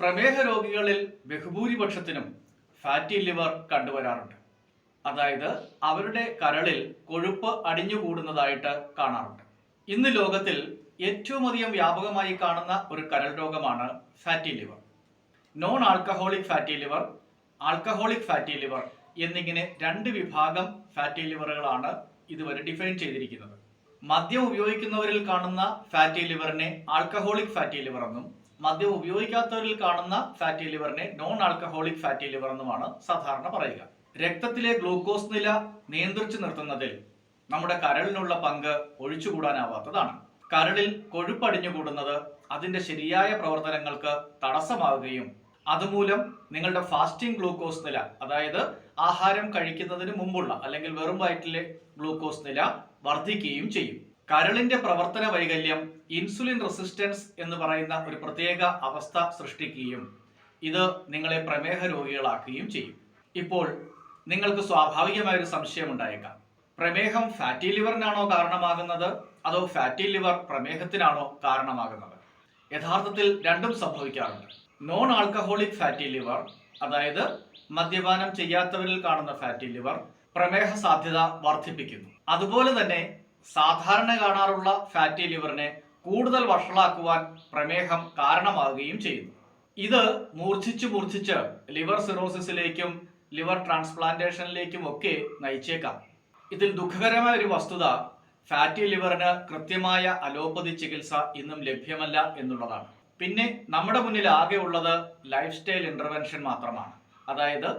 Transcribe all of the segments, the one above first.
പ്രമേഹ രോഗികളിൽ ബഹുഭൂരിപക്ഷത്തിനും fatty liver കണ്ടുവരാറുണ്ട്. അതായത് അവരുടെ കരളിൽ കൊഴുപ്പ് അടിഞ്ഞുകൂടുന്നതായിട്ട് കാണാറുണ്ട്. ഇന്ന് ലോകത്തിൽ ഏറ്റവും അധികം വ്യാപകമായി കാണുന്ന ഒരു കരൾ രോഗമാണ് fatty liver. Non alcoholic fatty liver, alcoholic fatty liver എന്നിങ്ങനെ രണ്ട് വിഭാഗം ഫാറ്റി ലിവറുകളാണ് ഇതുവരെ ഡിഫൈൻ ചെയ്തിരിക്കുന്നത്. മദ്യം ഉപയോഗിക്കുന്നവരിൽ കാണുന്ന ഫാറ്റി ലിവറിനെ ആൽക്കഹോളിക് ഫാറ്റി ലിവർ എന്നും മദ്യം ഉപയോഗിക്കാത്തവരിൽ കാണുന്ന ഫാറ്റി ലിവറിനെ നോൺ ആൽക്കഹോളിക് ഫാറ്റി ലിവർ എന്നുമാണ് സാധാരണ പറയുക. രക്തത്തിലെ ഗ്ലൂക്കോസ് നില നിയന്ത്രിച്ചു നിർത്തുന്നതിൽ നമ്മുടെ കരളിനുള്ള പങ്ക് ഒഴിച്ചുകൂടാനാവാത്തതാണ്. കരളിൽ കൊഴുപ്പടിഞ്ഞുകൂടുന്നത് അതിന്റെ ശരിയായ പ്രവർത്തനങ്ങൾക്ക് തടസ്സമാവുകയും അതുമൂലം നിങ്ങളുടെ ഫാസ്റ്റിംഗ് ഗ്ലൂക്കോസ് നില, അതായത് ആഹാരം കഴിക്കുന്നതിന് മുമ്പുള്ള അല്ലെങ്കിൽ വെറും വയറ്റിലെ ഗ്ലൂക്കോസ് നില വർദ്ധിക്കുകയും ചെയ്യും. കരളിന്റെ പ്രവർത്തന വൈകല്യം ഇൻസുലിൻ റെസിസ്റ്റൻസ് എന്ന് പറയുന്ന ഒരു പ്രത്യേക അവസ്ഥ സൃഷ്ടിക്കുകയും ഇത് നിങ്ങളെ പ്രമേഹ രോഗികളാക്കുകയും ചെയ്യും. ഇപ്പോൾ നിങ്ങൾക്ക് സ്വാഭാവികമായ ഒരു സംശയം ഉണ്ടായേക്കാം, പ്രമേഹം ഫാറ്റി ലിവറിനാണോ കാരണമാകുന്നത് അതോ ഫാറ്റി ലിവർ പ്രമേഹത്തിനാണോ കാരണമാകുന്നത്? യഥാർത്ഥത്തിൽ രണ്ടും സംഭവിക്കാറുണ്ട്. നോൺ ആൽക്കഹോളിക് ഫാറ്റി ലിവർ, അതായത് മദ്യപാനം ചെയ്യാത്തവരിൽ കാണുന്ന ഫാറ്റി ലിവർ പ്രമേഹ സാധ്യത വർദ്ധിപ്പിക്കുന്നു. അതുപോലെ തന്നെ സാധാരണ കാണാറുള്ള ഫാറ്റി ലിവറിനെ കൂടുതൽ വഷളാക്കുവാൻ പ്രമേഹം കാരണമാവുകയും ചെയ്യുന്നു. ഇത് മൂർച്ഛിച്ച് ലിവർ സിറോസിസിലേക്കും ലിവർ ട്രാൻസ്പ്ലാന്റേഷനിലേക്കും ഒക്കെ നയിച്ചേക്കാം. ഇതിൽ ദുഃഖകരമായ ഒരു വസ്തുത ഫാറ്റി ലിവറിന് കൃത്യമായ അലോപ്പതി ചികിത്സ ഇന്നും ലഭ്യമല്ല എന്നുള്ളതാണ്. പിന്നെ നമ്മുടെ മുന്നിൽ ആകെ ഉള്ളത് ലൈഫ് സ്റ്റൈൽ ഇന്റർവെൻഷൻ മാത്രമാണ്. അതായത്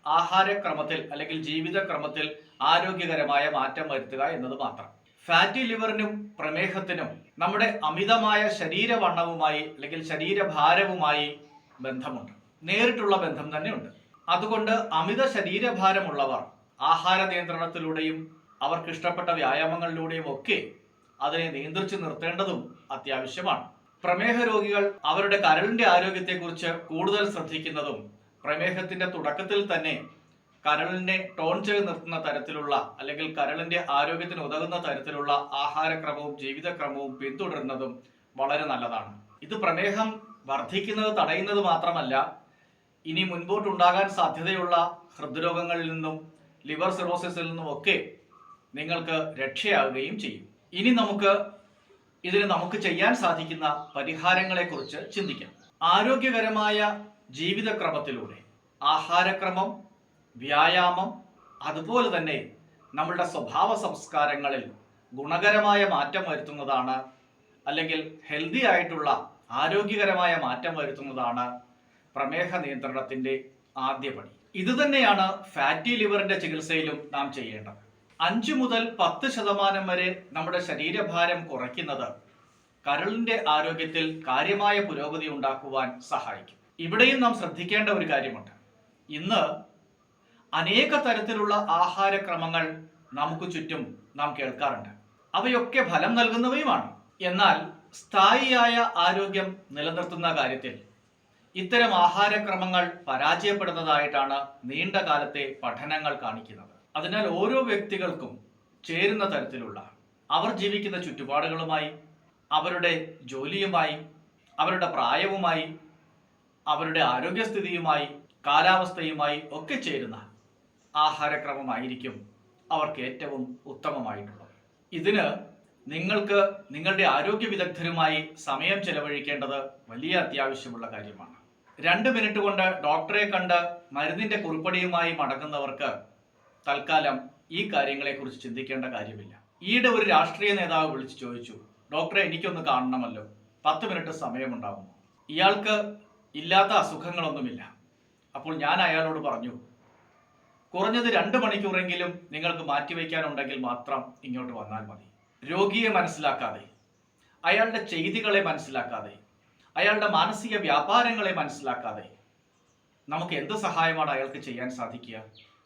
ആഹാരക്രമത്തിൽ അല്ലെങ്കിൽ ജീവിതക്രമത്തിൽ ആരോഗ്യകരമായ മാറ്റം വരുത്തുക എന്നത് മാത്രം. ഫാറ്റി ലിവറിനും പ്രമേഹത്തിനും നമ്മുടെ അമിതമായ ശരീരവണ്ണവുമായി അല്ലെങ്കിൽ ശരീരഭാരവുമായി ബന്ധമുണ്ട്, നേരിട്ടുള്ള ബന്ധം തന്നെയുണ്ട്. അതുകൊണ്ട് അമിത ശരീരഭാരമുള്ളവർ ആഹാര നിയന്ത്രണത്തിലൂടെയും അവർക്ക് ഇഷ്ടപ്പെട്ട വ്യായാമങ്ങളിലൂടെയും ഒക്കെ അതിനെ നിയന്ത്രിച്ചു നിർത്തേണ്ടതും അത്യാവശ്യമാണ്. പ്രമേഹ രോഗികൾ അവരുടെ കരളിന്റെ ആരോഗ്യത്തെക്കുറിച്ച് കൂടുതൽ ശ്രദ്ധിക്കുന്നതും പ്രമേഹത്തിന്റെ തുടക്കത്തിൽ തന്നെ കരളിനെ ടോൺ ചെയ്ത് നിർത്തുന്ന തരത്തിലുള്ള അല്ലെങ്കിൽ കരളിന്റെ ആരോഗ്യത്തിന് ഉതകുന്ന തരത്തിലുള്ള ആഹാരക്രമവും ജീവിതക്രമവും പിന്തുടരുന്നതും വളരെ നല്ലതാണ്. ഇത് പ്രമേഹം വർദ്ധിക്കുന്നത് തടയുന്നത് മാത്രമല്ല, ഇനി മുൻപോട്ടുണ്ടാകാൻ സാധ്യതയുള്ള ഹൃദ്രോഗങ്ങളിൽ നിന്നും ലിവർ സിറോസിസിൽ നിന്നും ഒക്കെ നിങ്ങൾക്ക് രക്ഷയാവുകയും ചെയ്യും. ഇനി നമുക്ക് ചെയ്യാൻ സാധിക്കുന്ന പരിഹാരങ്ങളെക്കുറിച്ച് ചിന്തിക്കാം. ആരോഗ്യകരമായ ജീവിതക്രമത്തിലൂടെ ആഹാരക്രമം, വ്യായാമം, അതുപോലെ തന്നെ നമ്മളുടെ സ്വഭാവ സംസ്കാരങ്ങളിൽ ഗുണകരമായ മാറ്റം വരുത്തുന്നതാണ് അല്ലെങ്കിൽ ഹെൽത്തി ആയിട്ടുള്ള ആരോഗ്യകരമായ മാറ്റം വരുത്തുന്നതാണ് പ്രമേഹ നിയന്ത്രണത്തിന്റെ ആദ്യപടി. ഇത് തന്നെയാണ് ഫാറ്റി ലിവറിന്റെ ചികിത്സയിലും നാം ചെയ്യേണ്ടത്. 5 മുതൽ 10% വരെ നമ്മുടെ ശരീരഭാരം കുറയ്ക്കുന്നത് കരളിന്റെ ആരോഗ്യത്തിൽ കാര്യമായ പുരോഗതി ഉണ്ടാക്കുവാൻ സഹായിക്കും. ഇവിടെയും നാം ശ്രദ്ധിക്കേണ്ട ഒരു കാര്യമുണ്ട്. ഇന്ന് അനേക തരത്തിലുള്ള ആഹാരക്രമങ്ങൾ നമുക്ക് ചുറ്റും നാം കേൾക്കാറുണ്ട്. അവയൊക്കെ ഫലം നൽകുന്നവയുമാണ്. എന്നാൽ സ്ഥായിയായ ആരോഗ്യം നിലനിർത്തുന്ന കാര്യത്തിൽ ഇത്തരം ആഹാരക്രമങ്ങൾ പരാജയപ്പെടുന്നതായിട്ടാണ് നീണ്ട കാലത്തെ പഠനങ്ങൾ കാണിക്കുന്നത്. അതിനാൽ ഓരോ വ്യക്തികൾക്കും ചേരുന്ന തരത്തിലുള്ള അവർ ജീവിക്കുന്ന ചുറ്റുപാടുകളുമായി, അവരുടെ ജോലിയുമായി, അവരുടെ പ്രായവുമായി, അവരുടെ ആരോഗ്യസ്ഥിതിയുമായി, കാലാവസ്ഥയുമായി ഒക്കെ ചേരുന്ന ആഹാരക്രമമായിരിക്കും അവർക്ക് ഏറ്റവും ഉത്തമമായിട്ടുള്ളത്. ഇതിന് നിങ്ങൾക്ക് നിങ്ങളുടെ ആരോഗ്യ വിദഗ്ധരുമായി സമയം ചെലവഴിക്കേണ്ടത് വലിയ അത്യാവശ്യമുള്ള കാര്യമാണ്. 2 മിനിറ്റ് കൊണ്ട് ഡോക്ടറെ കണ്ട് മരുന്നിന്റെ കുറിപ്പടിയുമായി മടങ്ങുന്നവർക്ക് തൽക്കാലം ഈ കാര്യങ്ങളെക്കുറിച്ച് ചിന്തിക്കേണ്ട കാര്യമില്ല. ഈയിടെ ഒരു രാഷ്ട്രീയ നേതാവ് വിളിച്ചു ചോദിച്ചു, ഡോക്ടറെ എനിക്കൊന്ന് കാണണമല്ലോ, 10 മിനിറ്റ് സമയമുണ്ടാകുമോ? ഇയാൾക്ക് ഇല്ലാത്ത അസുഖങ്ങളൊന്നുമില്ല. അപ്പോൾ ഞാൻ അയാളോട് പറഞ്ഞു, കുറഞ്ഞത് 2 മണിക്കൂറെങ്കിലും നിങ്ങൾക്ക് മാറ്റിവെക്കാനുണ്ടെങ്കിൽ മാത്രം ഇങ്ങോട്ട് വന്നാൽ മതി. രോഗിയെ മനസ്സിലാക്കാതെ, അയാളുടെ ചെയ്തികളെ മനസ്സിലാക്കാതെ, അയാളുടെ മാനസിക വ്യാപാരങ്ങളെ മനസ്സിലാക്കാതെ നമുക്ക് എന്ത് സഹായമാണ് അയാൾക്ക് ചെയ്യാൻ സാധിക്കുക?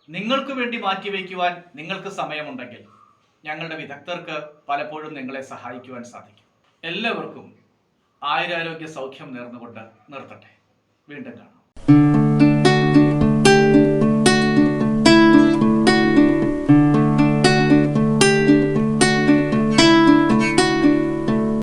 നിങ്ങൾക്ക് വേണ്ടി മാറ്റിവെക്കുവാൻ നിങ്ങൾക്ക് സമയമുണ്ടെങ്കിൽ ഞങ്ങളുടെ വിദഗ്ധർക്ക് പലപ്പോഴും നിങ്ങളെ സഹായിക്കുവാൻ സാധിക്കും. എല്ലാവർക്കും ആയുരാരോഗ്യ സൗഖ്യം നേർന്നുകൊണ്ട് നിർത്തട്ടെ. വീണ്ടും കാണാം.